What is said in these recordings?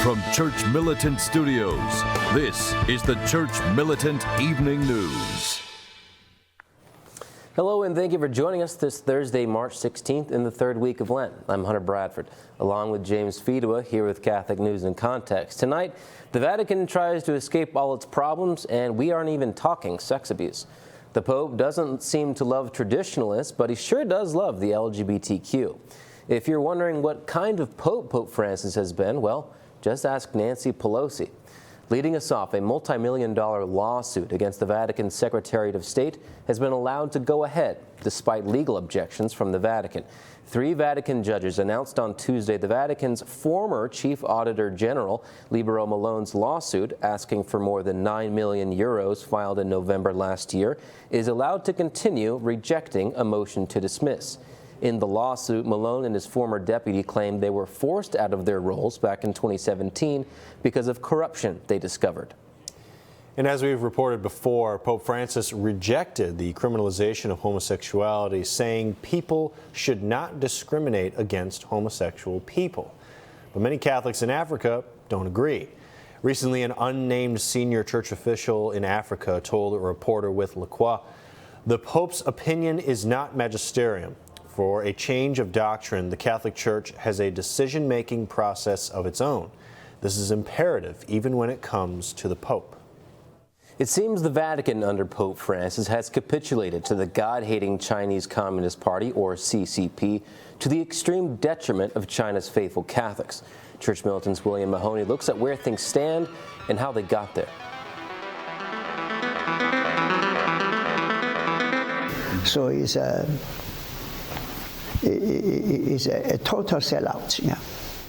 From Church Militant Studios, this is the Church Militant Evening News. Hello and thank you for joining us this Thursday, March 16th in the third week of Lent. I'm Hunter Bradford, along with James Fedua, here with Catholic News in Context. Tonight, the Vatican tries to escape all its problems, and we aren't even talking sex abuse. The Pope doesn't seem to love traditionalists, but he sure does love the LGBTQ. If you're wondering what kind of Pope Pope Francis has been, well, just ask Nancy Pelosi. Leading us off, a multi-million-dollar lawsuit against the Vatican Secretariat of State has been allowed to go ahead, despite legal objections from the Vatican. 3 Vatican judges announced on Tuesday the Vatican's former Chief Auditor General, Libero Malone's lawsuit, asking for more than 9 million euros filed in November last year, is allowed to continue, rejecting a motion to dismiss. In the lawsuit, Malone and his former deputy claimed they were forced out of their roles back in 2017 because of corruption they discovered. And as we've reported before, Pope Francis rejected the criminalization of homosexuality, saying people should not discriminate against homosexual people. But many Catholics in Africa don't agree. Recently, an unnamed senior church official in Africa told a reporter with La Croix, "The Pope's opinion is not magisterium. For a change of doctrine, the Catholic Church has a decision-making process of its own. This is imperative even when it comes to the Pope." It seems the Vatican under Pope Francis has capitulated to the God-hating Chinese Communist Party, or CCP, to the extreme detriment of China's faithful Catholics. Church Militant's William Mahoney looks at where things stand and how they got there. So it's a total sellout, yeah.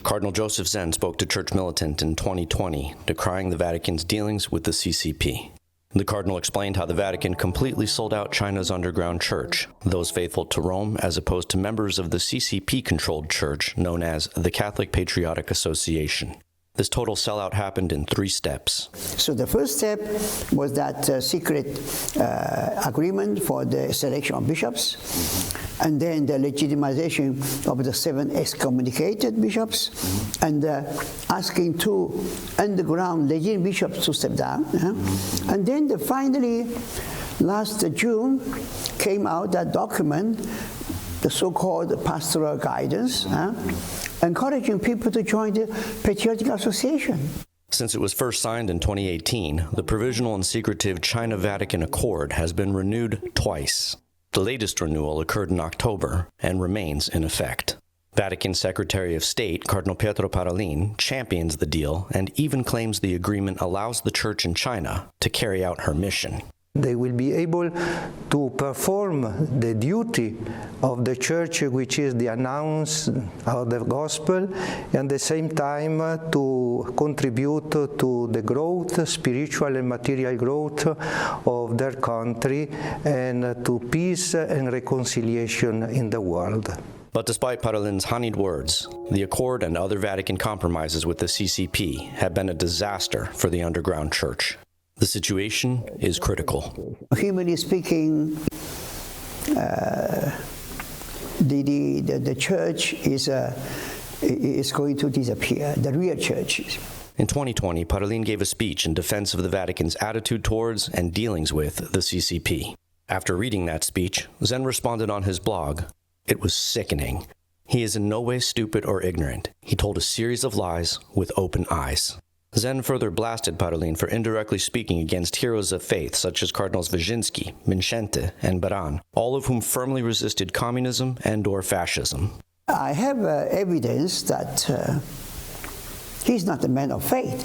Cardinal Joseph Zen spoke to Church Militant in 2020, decrying the Vatican's dealings with the CCP. The Cardinal explained how the Vatican completely sold out China's underground church, those faithful to Rome as opposed to members of the CCP-controlled church known as the Catholic Patriotic Association. This total sellout happened in 3 steps. So the first step was that secret agreement for the selection of bishops, and then the legitimization of the 7 excommunicated bishops, and asking 2 underground legitimate bishops to step down. And then finally, last June, came out that document, the so-called pastoral guidance, encouraging people to join the Patriotic Association. Since it was first signed in 2018, the provisional and secretive China-Vatican Accord has been renewed twice. The latest renewal occurred in October and remains in effect. Vatican Secretary of State Cardinal Pietro Parolin champions the deal and even claims the agreement allows the Church in China to carry out her mission. They will be able to perform the duty of the Church, which is the announce of the gospel, and at the same time to contribute to the growth, spiritual and material growth of their country, and to peace and reconciliation in the world. But despite Parolin's honeyed words, the Accord and other Vatican compromises with the CCP have been a disaster for the underground church. The situation is critical. Humanly speaking, the church is going to disappear, the real church. In 2020, Parolin gave a speech in defense of the Vatican's attitude towards and dealings with the CCP. After reading that speech, Zen responded on his blog, "It was sickening. He is in no way stupid or ignorant. He told a series of lies with open eyes." Zen further blasted Parolin for indirectly speaking against heroes of faith such as Cardinals Wyszynski, Minchente, and Baran, all of whom firmly resisted communism and/or fascism. I have evidence that he's not a man of faith,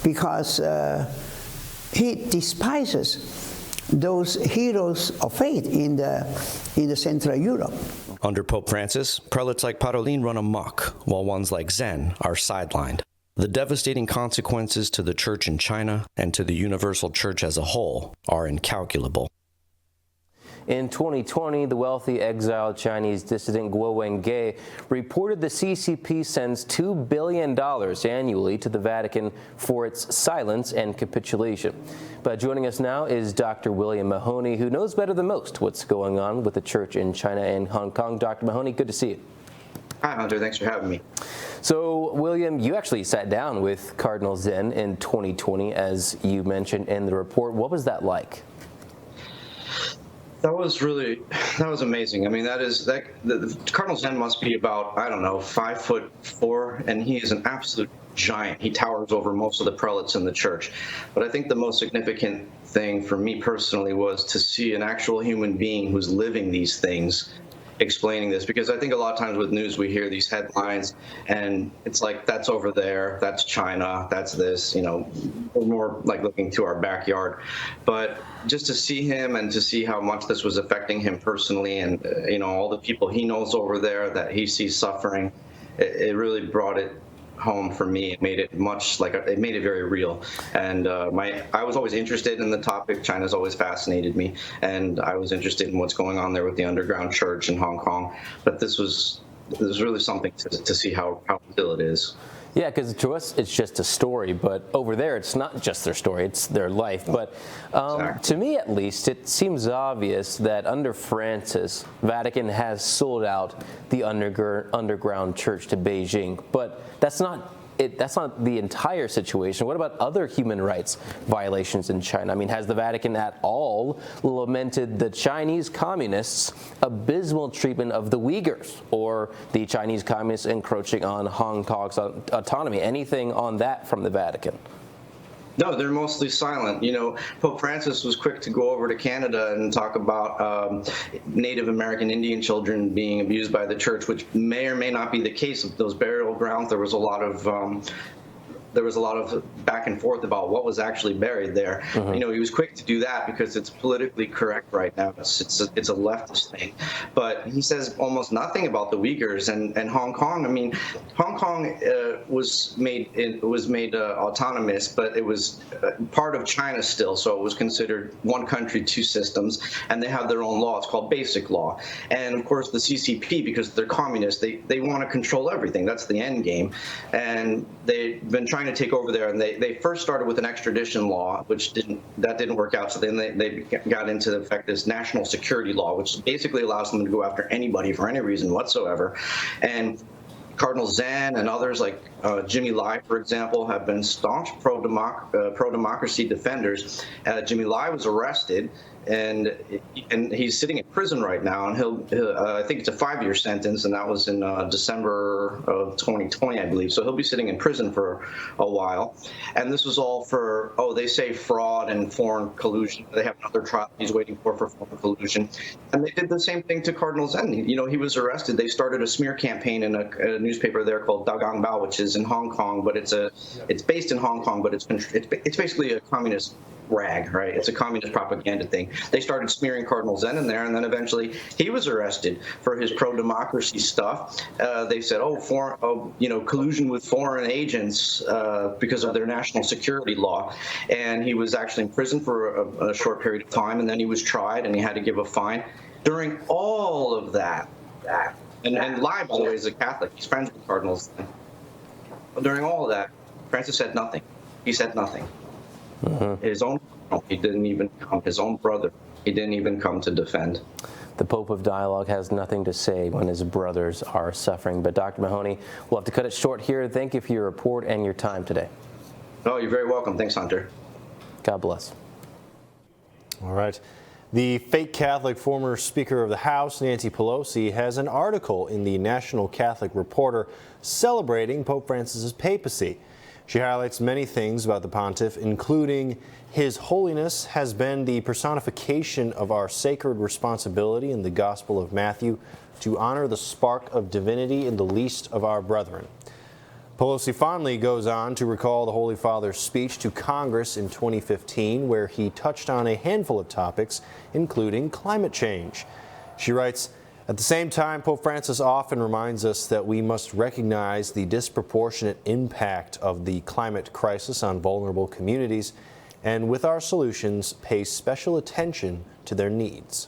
because he despises those heroes of faith in the Central Europe. Under Pope Francis, prelates like Parolin run amok, while ones like Zen are sidelined. The devastating consequences to the Church in China and to the universal Church as a whole are incalculable. In 2020, the wealthy exiled Chinese dissident Guo Wenghe reported the CCP sends $2 billion annually to the Vatican for its silence and capitulation. But joining us now is Dr. William Mahoney, who knows better than most what's going on with the church in China and Hong Kong. Dr. Mahoney, good to see you. Hi, Hunter. Thanks for having me. So, William, you actually sat down with Cardinal Zen in 2020, as you mentioned in the report. What was that like? That was amazing. I mean, the Cardinal Zen must be about, I don't know, 5'4", and he is an absolute giant. He towers over most of the prelates in the church. But I think the most significant thing for me personally was to see an actual human being who's living these things explaining this, because I think a lot of times with news we hear these headlines and it's like, that's over there, that's China, that's this, we're more like looking to our backyard. But just to see him and to see how much this was affecting him personally, and all the people he knows over there that he sees suffering, it really brought it home for me. It made it it made it very real. And I was always interested in the topic. China's always fascinated me, and I was interested in what's going on there with the underground church in Hong Kong. But this was really something to see how real it is. Yeah, because to us it's just a story, but over there it's not just their story, it's their life. But to me at least, it seems obvious that under Francis, Vatican has sold out the underground church to Beijing. But that's not the entire situation. What about other human rights violations in China? I mean, has the Vatican at all lamented the Chinese communists' abysmal treatment of the Uyghurs, or the Chinese communists encroaching on Hong Kong's autonomy? Anything on that from the Vatican? No, they're mostly silent. Pope Francis was quick to go over to Canada and talk about Native American Indian children being abused by the church, which may or may not be the case of those burial grounds. There was a lot of back and forth about what was actually buried there. Mm-hmm. He was quick to do that because it's politically correct right now. It's a leftist thing. But he says almost nothing about the Uyghurs and Hong Kong. I mean, Hong Kong was made autonomous, but it was part of China still, so it was considered one country, two systems, and they have their own law. It's called Basic Law. And of course, the CCP, because they're communists, they want to control everything. That's the end game. And they've been trying to take over there, and they first started with an extradition law, which didn't work out. So then they got into effect this national security law, which basically allows them to go after anybody for any reason whatsoever. And Cardinal Zen and others like Jimmy Lai, for example, have been staunch pro-democracy defenders. Jimmy Lai was arrested, and he's sitting in prison right now, and he'll I think it's a 5-year sentence, and that was in December of 2020, I believe. So he'll be sitting in prison for a while. And this was all for, they say fraud and foreign collusion. They have another trial he's waiting for foreign collusion. And they did the same thing to Cardinal Zen. He was arrested. They started a smear campaign in a newspaper there called Dagang Bao, which is in Hong Kong, but it's based in Hong Kong, but it's basically a communist rag, right? It's a communist propaganda thing. They started smearing Cardinal Zen in there, and then eventually he was arrested for his pro-democracy stuff. They said, collusion with foreign agents because of their national security law. And he was actually in prison for a short period of time, and then he was tried, and he had to give a fine. During all of that, and Lai, by the way, is a Catholic. He's friends with Cardinal Zen. During all of that, Francis said nothing. He said nothing. Mm-hmm. His own brother, he didn't even come to defend. The Pope of Dialogue has nothing to say when his brothers are suffering. But Dr. Mahoney, we'll have to cut it short here. Thank you for your report and your time today. Oh, you're very welcome. Thanks, Hunter. God bless. All right. The fake Catholic former Speaker of the House, Nancy Pelosi, has an article in the National Catholic Reporter celebrating Pope Francis's papacy. She highlights many things about the pontiff, including His Holiness has been the personification of our sacred responsibility in the Gospel of Matthew to honor the spark of divinity in the least of our brethren. Pelosi fondly goes on to recall the Holy Father's speech to Congress in 2015, where he touched on a handful of topics, including climate change. She writes, "At the same time, Pope Francis often reminds us that we must recognize the disproportionate impact of the climate crisis on vulnerable communities, and with our solutions, pay special attention to their needs."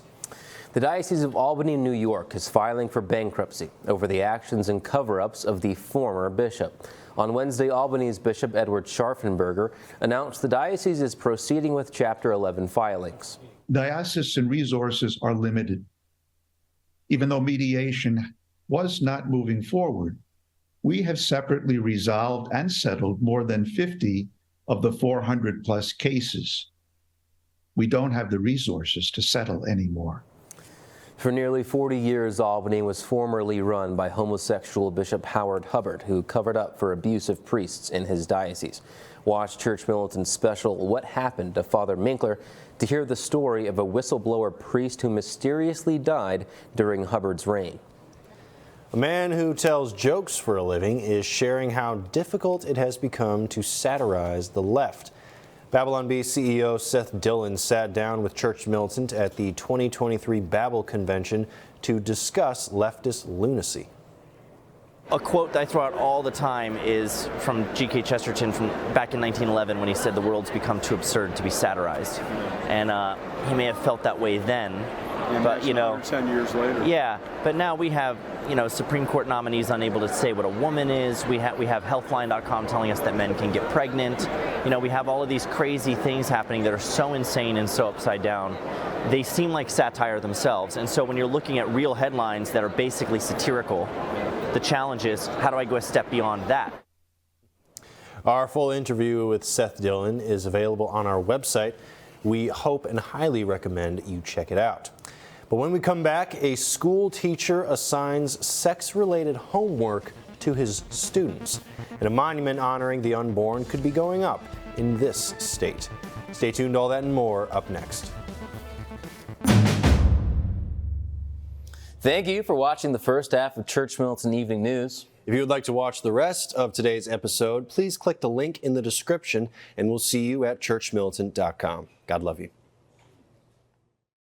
The Diocese of Albany, New York is filing for bankruptcy over the actions and cover-ups of the former bishop. On Wednesday, Albany's Bishop Edward Scharfenberger announced the diocese is proceeding with Chapter 11 filings. Diocesan resources are limited. Even though mediation was not moving forward. We have separately resolved and settled more than 50 of the 400 plus cases. We don't have the resources to settle anymore. For nearly 40 years, Albany was formerly run by homosexual Bishop Howard Hubbard, who covered up for abuse of priests in his diocese. Watch Church Militant's special What Happened to Father Minkler to hear the story of a whistleblower priest who mysteriously died during Hubbard's reign. A man who tells jokes for a living is sharing how difficult it has become to satirize the left. Babylon Bee CEO Seth Dillon sat down with Church Militant at the 2023 Babel Convention to discuss leftist lunacy. A quote that I throw out all the time is from G.K. Chesterton from back in 1911 when he said the world's become too absurd to be satirized. And he may have felt that way then, but 10 years later. Yeah, but now we have Supreme Court nominees unable to say what a woman is. We have Healthline.com telling us that men can get pregnant. We have all of these crazy things happening that are so insane and so upside down. They seem like satire themselves. And so when you're looking at real headlines that are basically satirical, the challenge is, how do I go a step beyond that? Our full interview with Seth Dillon is available on our website. We hope and highly recommend you check it out. But when we come back, a school teacher assigns sex-related homework to his students, and a monument honoring the unborn could be going up in this state. Stay tuned, all that and more up next. Thank you for watching the first half of Church Militant Evening News. If you would like to watch the rest of today's episode, please click the link in the description, and we'll see you at churchmilitant.com. God love you.